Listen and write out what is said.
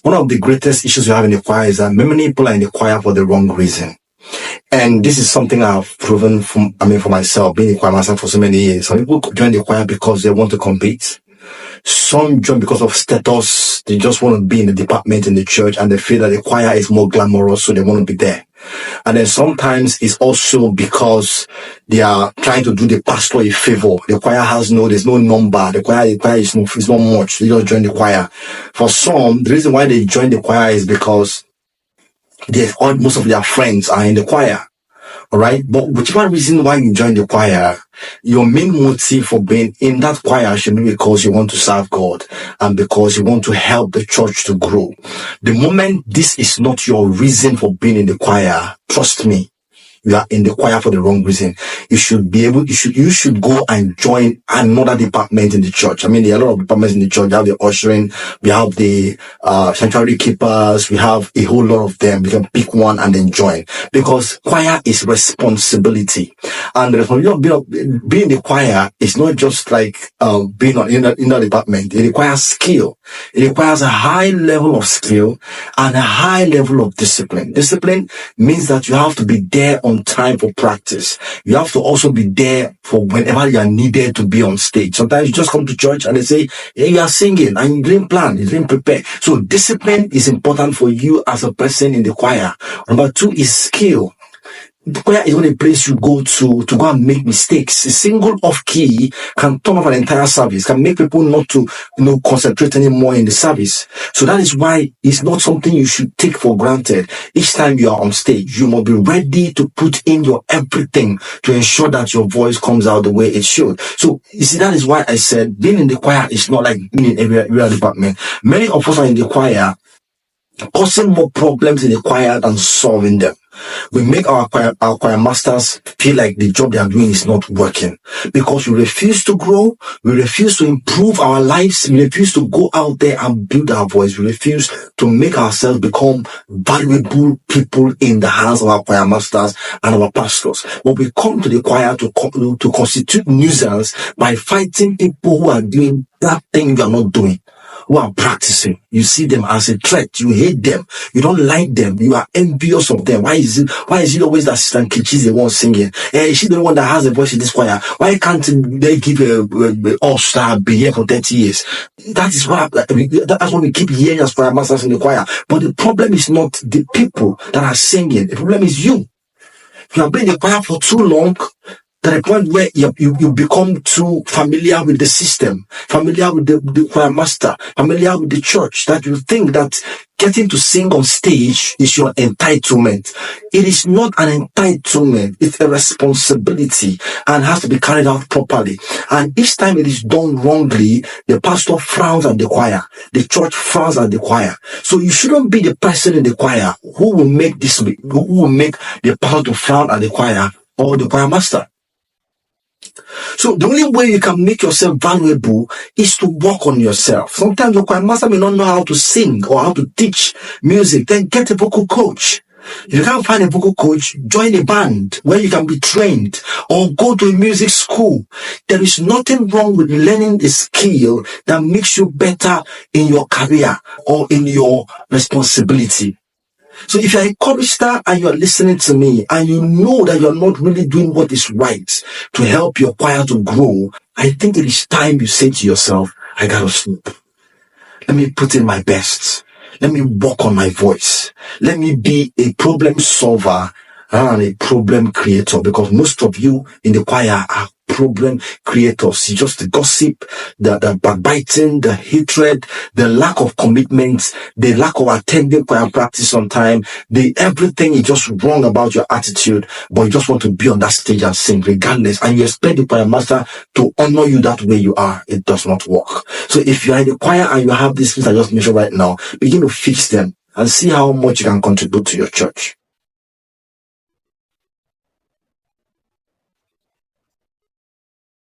one of the greatest issues we have in the choir is that many people are in the choir for the wrong reason. And this is something I've proven for myself, being a choir master for so many years. Some people join the choir because they want to compete. Some join because of status. They just want to be in the department in the church and they feel that the choir is more glamorous, so they want to be there. And then sometimes it's also because they are trying to do the pastor a favor. The choir there's no number. The choir is not much. They just join the choir. For some, the reason why they join the choir is because most of their friends are in the choir. All right. But whichever reason why you join the choir, your main motive for being in that choir should be because you want to serve God and because you want to help the church to grow. The moment this is not your reason for being in the choir, trust me, you are in the choir for the wrong reason. You should go and join another department in the church. I mean, there are a lot of departments in the church. We have the ushering, we have the sanctuary keepers, we have a whole lot of them. You can pick one and then join. Because choir is responsibility. And the responsibility of being in the choir is not just like being in that department. It requires skill. It requires a high level of skill and a high level of discipline. Discipline means that you have to be there on time for practice. You have to also be there for whenever you are needed to be on stage. Sometimes you just come to church and they say, hey, you are singing and you didn't plan, you didn't prepare. So discipline is important for you as a person in the choir. Number 2 is skill. The choir is not a place you go to go and make mistakes. A single off key can turn off an entire service, can make people not to, concentrate anymore in the service. So that is why it's not something you should take for granted. Each time you are on stage, you must be ready to put in your everything to ensure that your voice comes out the way it should. So, you see, that is why I said being in the choir is not like being in every department. Many of us are in the choir, causing more problems in the choir than solving them. We make our choir masters feel like the job they are doing is not working because we refuse to grow, we refuse to improve our lives, we refuse to go out there and build our voice, we refuse to make ourselves become valuable people in the hands of our choir masters and our pastors. But we come to the choir to constitute nuisance by fighting people who are doing that thing you are not doing, who are practicing. You see them as a threat. You hate them. You don't like them. You are envious of them. Why is it always that Sister Nkechi is the one singing? Is she the one that has a voice in this choir? Why can't they give us that be here for 30 years? That's what we keep hearing as choir masters in the choir. But the problem is not the people that are singing. The problem is you. You have been in the choir for too long, to the point where you become too familiar with the system, familiar with the choir master, familiar with the church, that you think that getting to sing on stage is your entitlement. It is not an entitlement. It's a responsibility and has to be carried out properly. And each time it is done wrongly, the pastor frowns at the choir. The church frowns at the choir. So you shouldn't be the person in the choir who will make the pastor to frown at the choir or the choir master. So the only way you can make yourself valuable is to work on yourself. Sometimes your choir master may not know how to sing or how to teach music. Then get a vocal coach. If you can't find a vocal coach, join a band where you can be trained or go to a music school. There is nothing wrong with learning a skill that makes you better in your career or in your responsibility. So if you're a chorister and you're listening to me and you know that you're not really doing what is right to help your choir to grow, I think it is time you say to yourself, I gotta sleep. Let me put in my best. Let me work on my voice. Let me be a problem solver and a problem creator, because most of you in the choir are problem creators. You just the gossip, the backbiting, the hatred, the lack of commitment, the lack of attending choir practice on time, everything is just wrong about your attitude, but you just want to be on that stage and sing regardless, and you expect the choir master to honor you that way you are. It does not work. So if you are in the choir and you have these things I just mentioned right now, begin to fix them and see how much you can contribute to your church.